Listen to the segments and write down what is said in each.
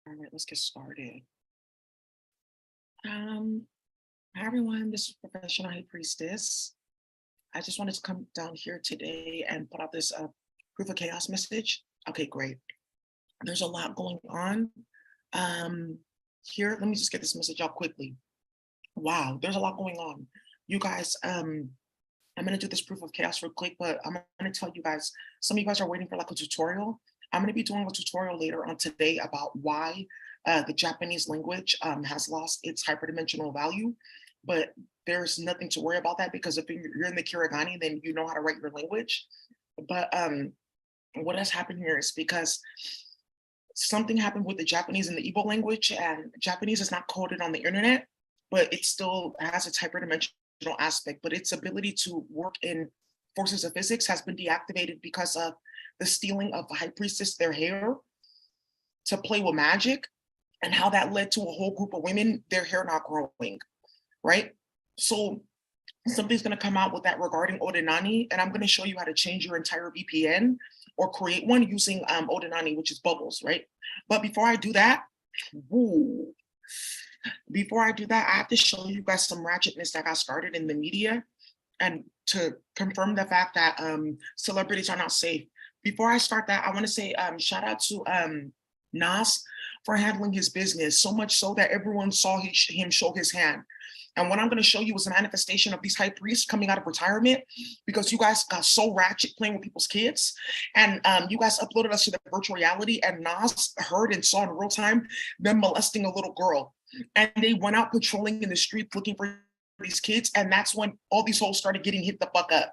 All right, let's get started. Um, Hi everyone, this is Professional High Priestess. I just wanted to come down here today and put out this proof of chaos message. Okay, great. There's a lot going on. Here, let me just get this message out quickly. Wow, there's a lot going on. You guys, I'm gonna do this proof of chaos real quick, but I'm gonna tell you guys, some of you guys are waiting for like a tutorial. I'm gonna be doing a tutorial later on today about why the Japanese language has lost its hyperdimensional value, but there's nothing to worry about that because if you're in the Kirigani, then you know how to write your language. But what has happened here is because something happened with the Japanese and the Igbo language, and Japanese is not coded on the internet, but it still has its hyperdimensional aspect, but its ability to work in forces of physics has been deactivated because of the stealing of the high priestess their hair to play with magic, and how that led to a whole group of women, their hair not growing, right? So something's going to come out with that regarding Odinani, and I'm going to show you how to change your entire VPN or create one using Odinani, which is bubbles, right? But before I do that, I have to show you guys some ratchetness that got started in the media and to confirm the fact that celebrities are not safe. Before I start that, I want to say shout out to Nas for handling his business, so much so that everyone saw him show his hand. And what I'm going to show you is a manifestation of these high priests coming out of retirement because you guys got so ratchet playing with people's kids. And you guys uploaded us to the virtual reality, and Nas heard and saw in real time them molesting a little girl. And they went out patrolling in the street looking for these kids, and that's when all these hoes started getting hit the fuck up.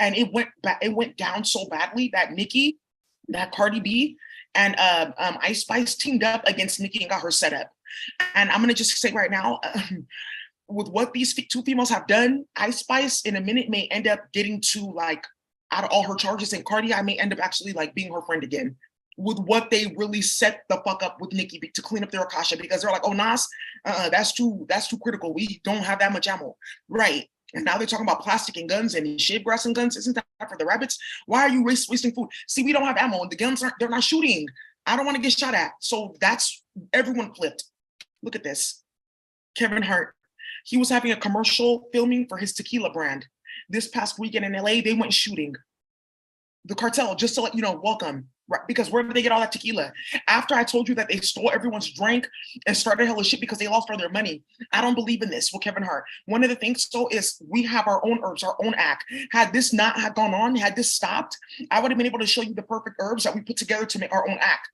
And it went down so badly that Nicki, that Cardi B, and Ice Spice teamed up against Nicki and got her set up. And I'm gonna just say right now, with what these two females have done, Ice Spice in a minute may end up getting to like out of all her charges, and Cardi I may end up actually like being her friend again. With what they really set the fuck up with Nicki to clean up their Akasha, because they're like, oh Nas, that's too critical. We don't have that much ammo, right? And now they're talking about plastic and guns and shave grass and guns. Isn't that for the rabbits? Why are you wasting food? See, we don't have ammo, and the guns they're not shooting. I don't want to get shot at. So that's everyone flipped. Look at this. Kevin Hart. He was having a commercial filming for his tequila brand. This past weekend in LA, they went shooting. The cartel, just to let you know, welcome. Right? Because where did they get all that tequila? After I told you that they stole everyone's drink and started hella shit because they lost all their money. I don't believe in this with Kevin Hart. One of the things though is we have our own herbs, our own act. Had this not had gone on, had this stopped, I would have been able to show you the perfect herbs that we put together to make our own act.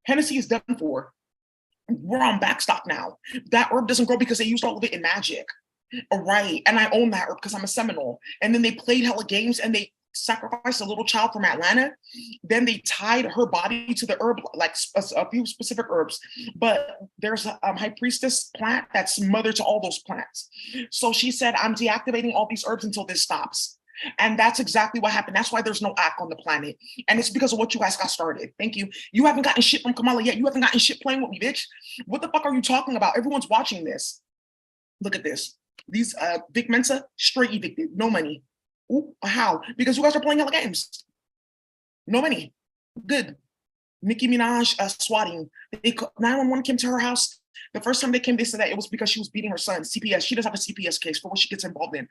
Hennessy is done for. We're on backstock now. That herb doesn't grow because they used all of it in magic. All right. And I own that herb because I'm a Seminole. And then they played hella games and they sacrificed a little child from Atlanta. Then they tied her body to the herb, like a few specific herbs. But there's a high priestess plant that's mother to all those plants. So she said, I'm deactivating all these herbs until this stops. And that's exactly what happened. That's why there's no act on the planet. And it's because of what you guys got started. Thank you. You haven't gotten shit from Kamala yet. You haven't gotten shit playing with me, bitch. What the fuck are you talking about? Everyone's watching this. Look at this. These Vic Mensa, straight evicted. No money. Ooh, how? Because you guys are playing hella games. No money. Good. Nicki Minaj swatting. 911 came to her house. The first time they came, they said that it was because she was beating her son. CPS. She doesn't have a CPS case for what she gets involved in.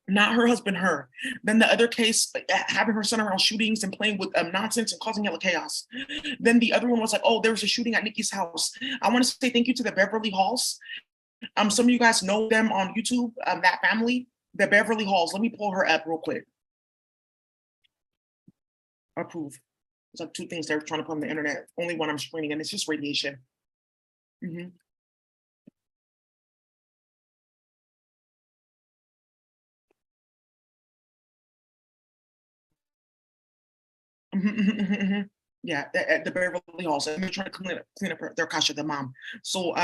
Not her husband, her. Then the other case, having her son around shootings and playing with nonsense and causing hella chaos. Then the other one was like, oh, there was a shooting at Nicki's house. I want to say thank you to the Beverly Halls. Some of you guys know them on YouTube, that family, the Beverly Halls. Let me pull her up real quick. Approve. There's like two things they're trying to put on the internet. Only one I'm screening, and it's just radiation. Mm-hmm. Yeah, at the Beverly Halls, and they're trying to clean up their Kasha, the mom. So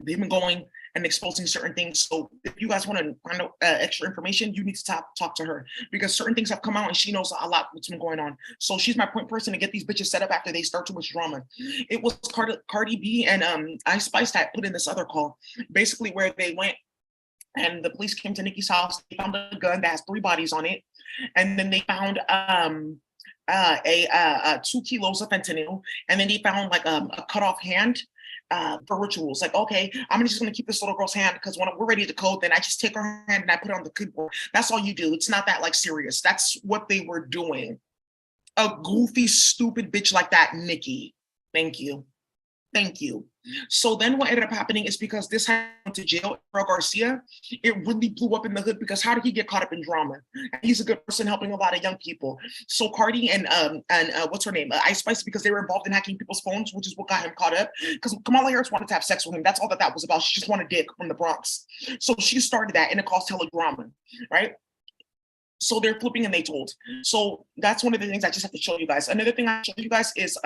they've been going and exposing certain things. So if you guys want to find out extra information, you need to talk to her because certain things have come out and she knows a lot what's been going on. So she's my point person to get these bitches set up after they start too much drama. It was Cardi B and Ice Spice that put in this other call, basically where they went and the police came to Nicki's house. They found a gun that has 3 bodies on it, and then they found a 2 kilos of fentanyl, and then they found like a cut off hand for rituals. Like, okay, just gonna keep this little girl's hand because when we're ready to code, then I just take her hand and I put it on the keyboard. That's all you do. It's not that like serious. That's what they were doing. A goofy, stupid bitch like that, Nicki. Thank you. Thank you. So then what ended up happening is because this happened to jail, Garcia, it really blew up in the hood because how did he get caught up in drama? He's a good person helping a lot of young people. So Cardi and what's her name? Ice Spice, because they were involved in hacking people's phones, which is what got him caught up. Because Kamala Harris wanted to have sex with him. That's all that was about. She just wanted dick from the Bronx. So she started that and it caused hella drama, right? So they're flipping and they told. So that's one of the things I just have to show you guys. Another thing I show you guys is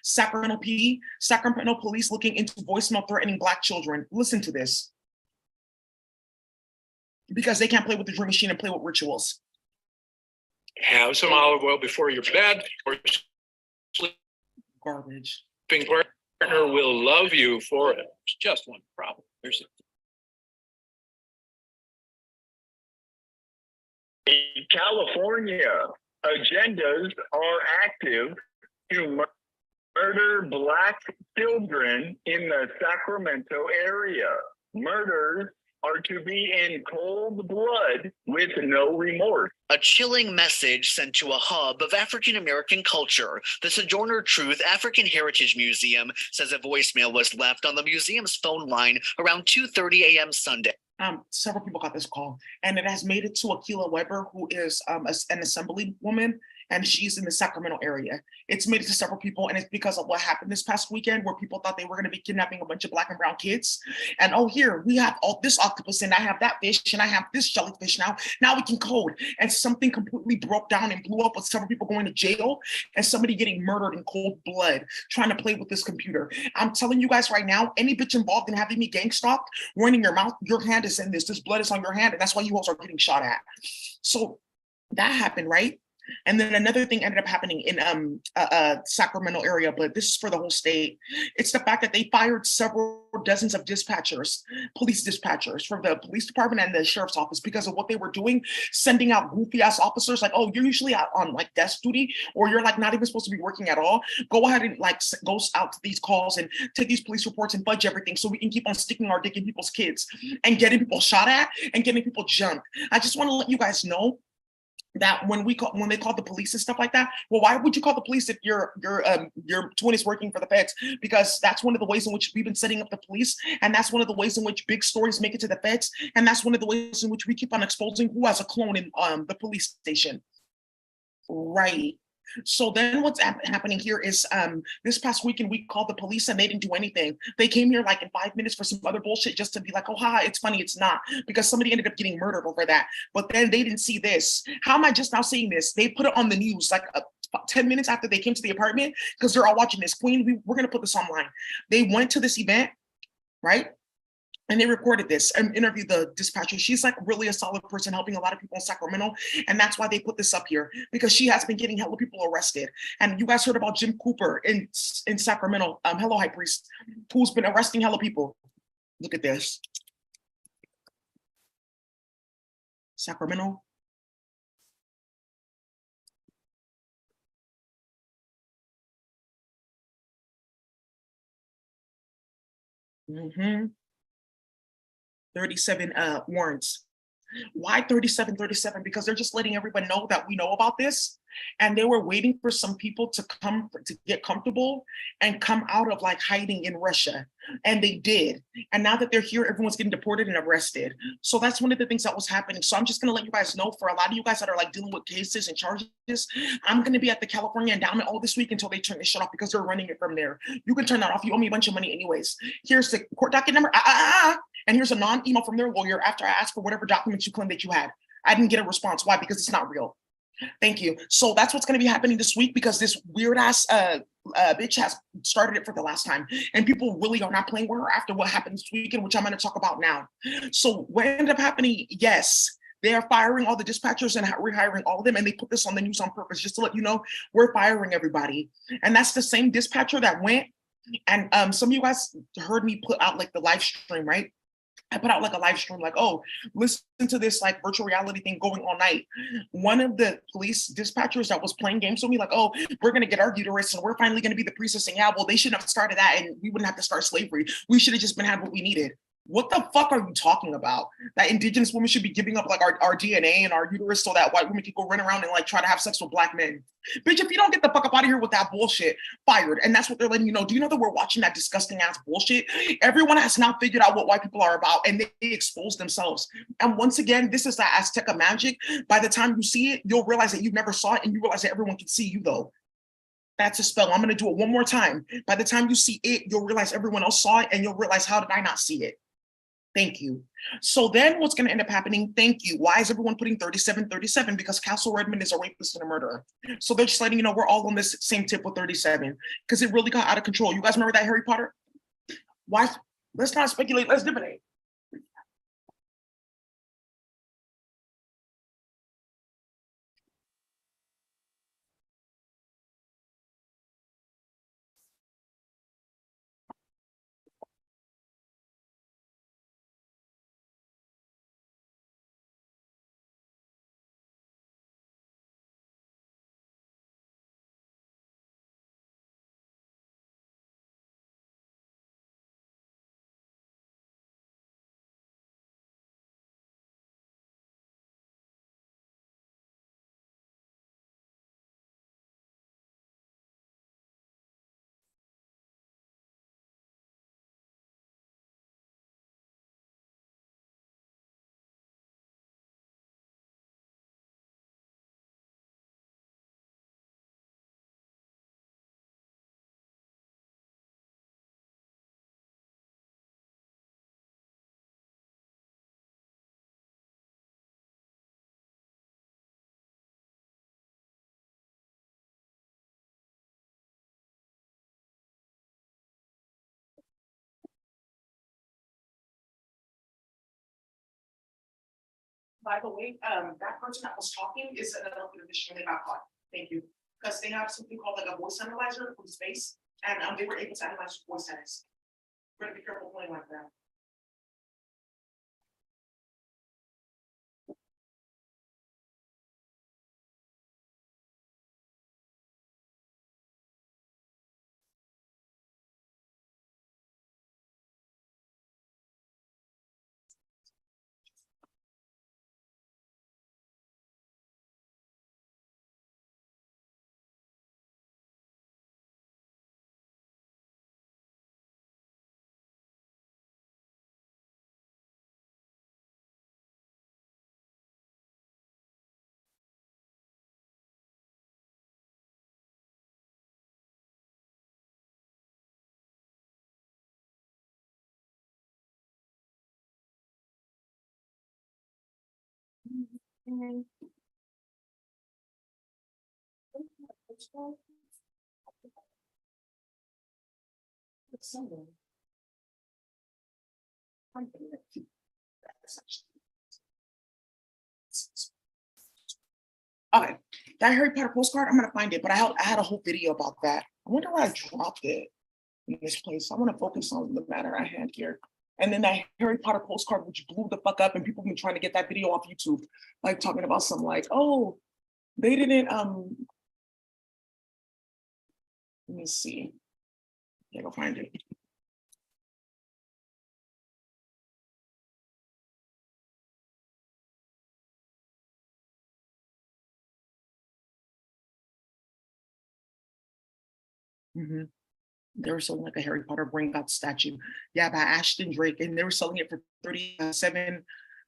Sacramento PD, Sacramento police looking into voicemail threatening Black children. Listen to this. Because they can't play with the dream machine and play with rituals. Have some olive oil before your bed or sleeping garbage. Partner will love you for it. It's just one problem. In California, agendas are active to murder Black children in the Sacramento area. Murders are to be in cold blood with no remorse. A chilling message sent to a hub of African-American culture. The Sojourner Truth African Heritage Museum says a voicemail was left on the museum's phone line around 2:30 a.m. Sunday. Several people got this call, and it has made it to Akila Weber, who is an assembly woman, and she's in the Sacramento area. It's made it to several people, and it's because of what happened this past weekend, where people thought they were going to be kidnapping a bunch of Black and brown kids. And oh, here we have all this octopus, and I have that fish, and I have this jellyfish now. Now we can code. And something completely broke down and blew up with several people going to jail, and somebody getting murdered in cold blood trying to play with this computer. I'm telling you guys right now, any bitch involved in having me gang stalked, running your mouth, your hand is in this. This blood is on your hand, and that's why you all are getting shot at. So that happened, right? And then another thing ended up happening in Sacramento area, but this is for the whole state. It's the fact that they fired several dozens of dispatchers, police dispatchers from the police department and the sheriff's office because of what they were doing, sending out goofy ass officers like, oh, you're usually out on like desk duty, or you're like not even supposed to be working at all. Go ahead and like go out to these calls and take these police reports and fudge everything so we can keep on sticking our dick in people's kids and getting people shot at and getting people jumped. I just want to let you guys know that when they call the police and stuff like that, well, why would you call the police if your twin is working for the feds? Because that's one of the ways in which we've been setting up the police, and that's one of the ways in which big stories make it to the feds, and that's one of the ways in which we keep on exposing who has a clone in the police station. Right. So then what's happening here is this past weekend we called the police and they didn't do anything. They came here like in 5 minutes for some other bullshit just to be like, oh, haha, it's funny. It's not, because somebody ended up getting murdered over that. But then they didn't see this. How am I just now seeing this? They put it on the news like 10 minutes after they came to the apartment because they're all watching this. Queen, we're going to put this online. They went to this event, right? And they recorded this and interviewed the dispatcher. She's like really a solid person helping a lot of people in Sacramento. And that's why they put this up here, because she has been getting hella people arrested. And you guys heard about Jim Cooper in Sacramento, hello, High Priest, who's been arresting hella people. Look at this. Sacramento. Mm-hmm. 37 warrants. Why 37? Because they're just letting everyone know that we know about this, and they were waiting for some people to come to get comfortable and come out of like hiding in Russia, and they did. And now that they're here, everyone's getting deported and arrested. So that's one of the things that was happening. So I'm just gonna let you guys know, for a lot of you guys that are like dealing with cases and charges, I'm gonna be at the California Endowment all this week until they turn this shit off, because they're running it from there. You can turn that off. You owe me a bunch of money anyways. Here's the court docket number. And here's a non-email from their lawyer after I asked for whatever documents you claim that you had. I didn't get a response. Why? Because it's not real. Thank you. So that's what's going to be happening this week, because this weird ass bitch has started it for the last time, and people really are not playing with her after what happened this weekend, which I'm going to talk about now. So what ended up happening? Yes, they are firing all the dispatchers and rehiring all of them, and they put this on the news on purpose just to let you know we're firing everybody. And that's the same dispatcher that went, and some of you guys heard me put out like the live stream, right? I put out like a live stream, like, oh, listen to this like virtual reality thing going all night. One of the police dispatchers that was playing games with me, like, oh, we're gonna get our uterus and we're finally gonna be the priestess, saying, yeah, well, they shouldn't have started that and we wouldn't have to start slavery. We should have just been had what we needed. What the fuck are you talking about? That indigenous women should be giving up like our DNA and our uterus so that white women can go run around and like try to have sex with black men. Bitch, if you don't get the fuck up out of here with that bullshit, fired. And that's what they're letting you know. Do you know that we're watching that disgusting ass bullshit? Everyone has now figured out what white people are about and they expose themselves. And once again, this is that Azteca magic. By the time you see it, you'll realize that you never saw it and you realize that everyone can see you though. That's a spell. I'm going to do it one more time. By the time you see it, you'll realize everyone else saw it and you'll realize, how did I not see it? Thank you. So then what's going to end up happening? Thank you. Why is everyone putting 37, 37? Because Castle Redmond is a rapist and a murderer. So they're just letting you know we're all on this same tip with 37 because it really got out of control. You guys remember that Harry Potter? Why? Let's not speculate. Let's divinate. By the way, that person that was talking is an elected official and they got caught. Thank you. Because they have something called like a voice analyzer for the space, and they were able to analyze voice settings. We're gonna be careful playing like that. Okay, that Harry Potter postcard, I'm gonna find it, but I had a whole video about that. I wonder why I dropped it in this place. I want to focus on the matter I had here. And then that Harry Potter postcard, which blew the fuck up, and people have been trying to get that video off YouTube, like talking about some like, oh, they didn't, let me see. Yeah, go find it. They were selling like a Harry Potter brain god statue. Yeah, by Ashton Drake. And they were selling it for $37.49.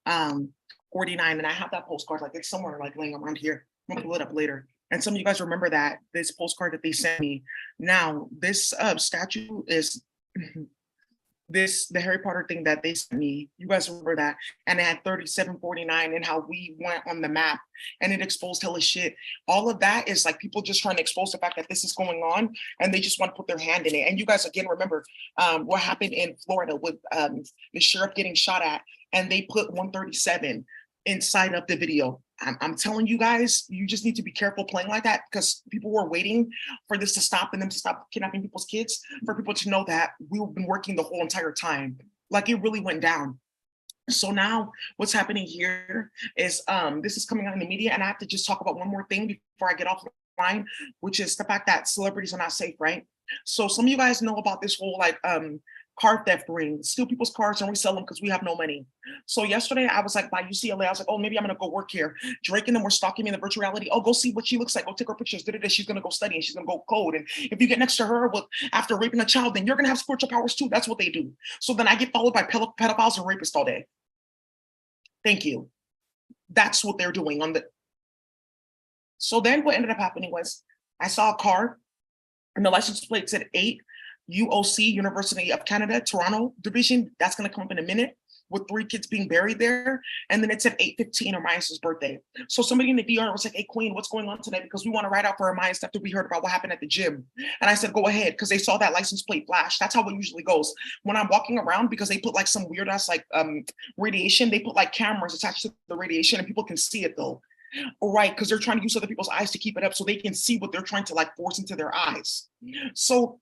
And I have that postcard, like it's somewhere like laying around here. I'm gonna pull it up later. And some of you guys remember that, this postcard that they sent me. Now, this statue is the Harry Potter thing that they sent me. You guys remember that? And it had 37.49 and how we went on the map and it exposed hella shit. All of that is like people just trying to expose the fact that this is going on and they just want to put their hand in it. And you guys again remember what happened in Florida with the sheriff getting shot at, and they put 137 inside of the video. I'm telling you guys, you just need to be careful playing like that, because people were waiting for this to stop and them to stop kidnapping people's kids, for people to know that we've been working the whole entire time. Like it really went down. So now what's happening here is this is coming out in the media, and I have to just talk about one more thing before I get off the line, which is the fact that celebrities are not safe, right? So some of you guys know about this whole like car theft ring, steal people's cars and resell them because we have no money. So yesterday I was like by UCLA, I was like, oh, maybe I'm gonna go work here. Drake and them were stalking me in the virtual reality. Oh, go see what she looks like. Go take her pictures. She's gonna go study and she's gonna go code. And if you get next to her with after raping a child, then you're gonna have spiritual powers too. That's what they do. So then I get followed by pedophiles and rapists all day. Thank you. That's what they're doing on the. So then what ended up happening was I saw a car and the license plate said 8 UOC, University of Canada, Toronto division. That's going to come up in a minute with 3 kids being buried there. And then it said 8/15, Armias' birthday. So somebody in the VR was like, hey, Queen, what's going on today? Because we want to write out for Armias after we heard about what happened at the gym. And I said, go ahead, because they saw that license plate flash. That's how it usually goes. When I'm walking around, because they put like some weird ass like radiation, they put like cameras attached to the radiation and people can see it though. Right, because they're trying to use other people's eyes to keep it up so they can see what they're trying to like force into their eyes. So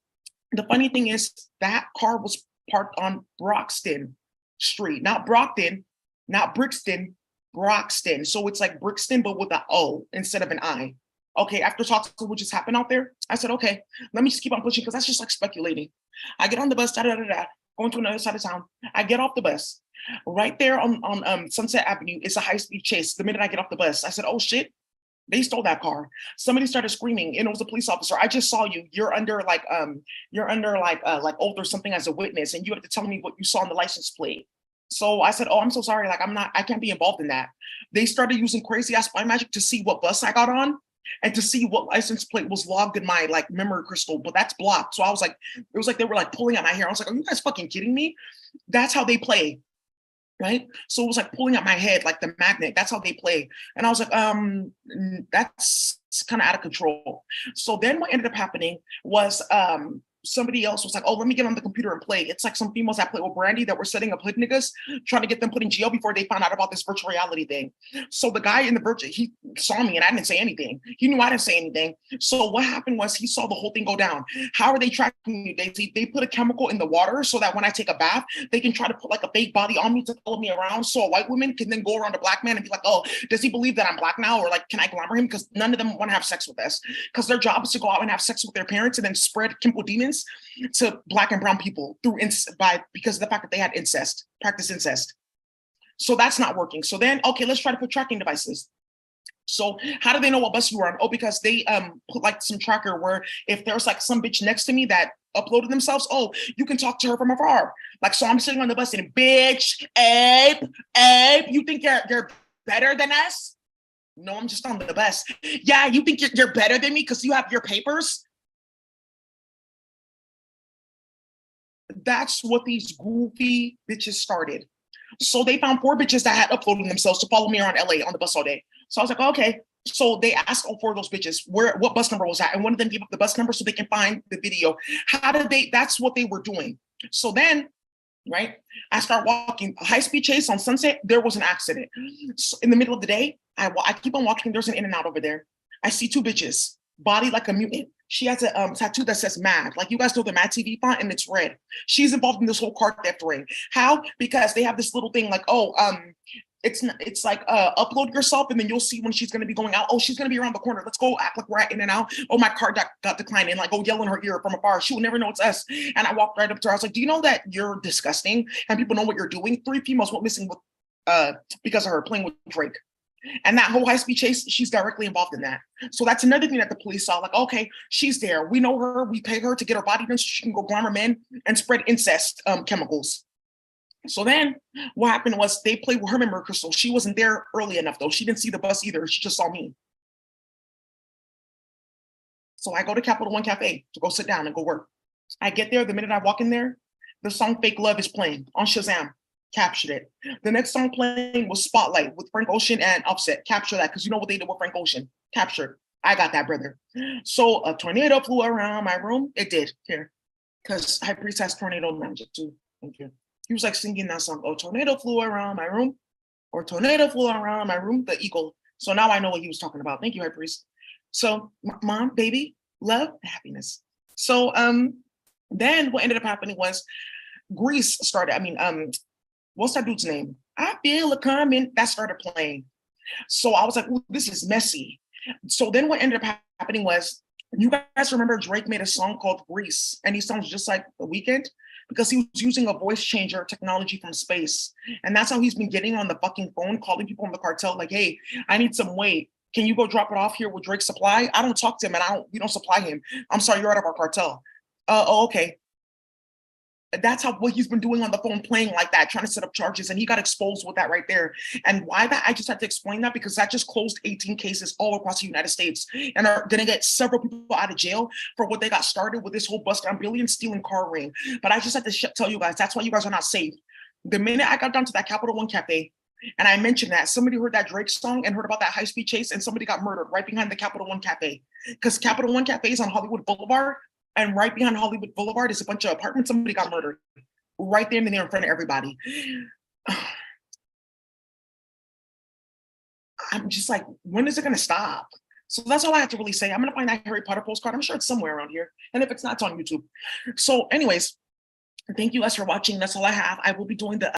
the funny thing is that car was parked on Broxton Street, not Brockton, not Brixton, Broxton. So it's like Brixton, but with an O instead of an I. Okay, after talking to what just happened out there, I said, okay, let me just keep on pushing because that's just like speculating. I get on the bus, going to another side of town. I get off the bus. Right there on Sunset Avenue, it's a high-speed chase. The minute I get off the bus, I said, oh shit, they stole that car. Somebody started screaming, and it was a police officer. I just saw you. You're under like oath or something as a witness, and you have to tell me what you saw on the license plate. So I said, oh, I'm so sorry. Like, I can't be involved in that. They started using crazy ass spy magic to see what bus I got on and to see what license plate was logged in my like memory crystal, but that's blocked. So I was like, it was like they were like pulling at my hair. I was like, are you guys fucking kidding me? That's how they play. Right? So it was like pulling at my head like the magnet. That's how they play. And I was like, that's kind of out of control. So then what ended up happening was somebody else was like, oh, let me get on the computer and play. It's like some females that play with Brandy that were setting up hood niggas, trying to get them put in jail before they found out about this virtual reality thing. So the guy in the virtual, he saw me and I didn't say anything. He knew I didn't say anything. So what happened was he saw the whole thing go down. How are they tracking you? They put a chemical in the water so that when I take a bath, they can try to put like a fake body on me to follow me around. So a white woman can then go around a black man and be like, oh, does he believe that I'm black now? Or like, can I glamour him? Because none of them want to have sex with us. Because their job is to go out and have sex with their parents and then spread chemical demons to black and brown people because of the fact that they had practice incest. So that's not working. So then, okay, let's try to put tracking devices. So how do they know what bus you were on? Oh, because they put like some tracker where if there's like some bitch next to me that uploaded themselves, oh, you can talk to her from afar. Like, so I'm sitting on the bus and bitch, Abe, you think you're better than us? No, I'm just on the bus. Yeah, you think you're better than me because you have your papers? That's what these goofy bitches started. So they found 4 bitches that had uploaded themselves to follow me around LA on the bus all day. So I was like, oh, okay. So they asked all 4 of those bitches what bus number was that, and one of them gave up the bus number so they can find the video. That's what they were doing. So then, right, I start walking a high-speed chase on Sunset. There was an accident. So in the middle of the day, I keep on walking. There's an In-N-Out over there. I see 2 bitches, body like a mutant. She has a tattoo that says MAD. Like, you guys know the MAD TV font, and it's red. She's involved in this whole car theft ring. How? Because they have this little thing like, oh, it's like upload yourself and then you'll see when she's going to be going out. Oh, she's going to be around the corner. Let's go act like we're at In-N-Out. Oh, my card got declined, and like go yell in her ear from afar. She will never know it's us. And I walked right up to her. I was like, do you know that you're disgusting and people know what you're doing? 3 females went missing with because of her playing with Drake. And that whole high-speed chase, she's directly involved in that. So that's another thing that the police saw. Like, okay, she's there. We know her. We pay her to get her body done so she can go glamour men and spread incest chemicals. So then what happened was they played with her memory crystal. She wasn't there early enough, though. She didn't see the bus either. She just saw me. So I go to Capital One Cafe to go sit down and go work. I get there. The minute I walk in there, the song Fake Love is playing on Shazam. Captured it. The next song playing was Spotlight with Frank Ocean and Offset. Capture that, because you know what they did with Frank Ocean. Captured. I got that, brother. So a tornado flew around my room. It did. Here. Because High Priest has tornado magic too. Thank you. He was like singing that song. Oh, tornado flew around my room. Or tornado flew around my room. The eagle. So now I know what he was talking about. Thank you, High Priest. So mom, baby, love, happiness. So then what ended up happening was Greece started. What's that dude's name? I feel it coming. That started playing. So I was like, ooh, this is messy. So then what ended up happening was, you guys remember Drake made a song called Grease, and he sounds just like The Weeknd because he was using a voice changer technology from space. And that's how he's been getting on the fucking phone, calling people in the cartel like, hey, I need some weight. Can you go drop it off here with Drake's supply? I don't talk to him and we don't supply him. I'm sorry, you're out of our cartel. Oh, okay. That's how what he's been doing on the phone, playing like that, trying to set up charges, and he got exposed with that right there. And why that? I just had to explain that because that just closed 18 cases all across the United States, and are going to get several people out of jail for what they got started with this whole bust down billion stealing car ring. But I just had to tell you guys that's why you guys are not safe. The minute I got down to that Capital One Cafe, and I mentioned that somebody heard that Drake song and heard about that high speed chase, and somebody got murdered right behind the Capital One Cafe, because Capital One Cafe is on Hollywood Boulevard. And right behind Hollywood Boulevard is a bunch of apartments. Somebody got murdered right there and there in front of everybody. I'm just like, when is it going to stop? So that's all I have to really say. I'm going to find that Harry Potter postcard. I'm sure it's somewhere around here. And if it's not, it's on YouTube. So anyways, thank you guys for watching. That's all I have. I will be doing the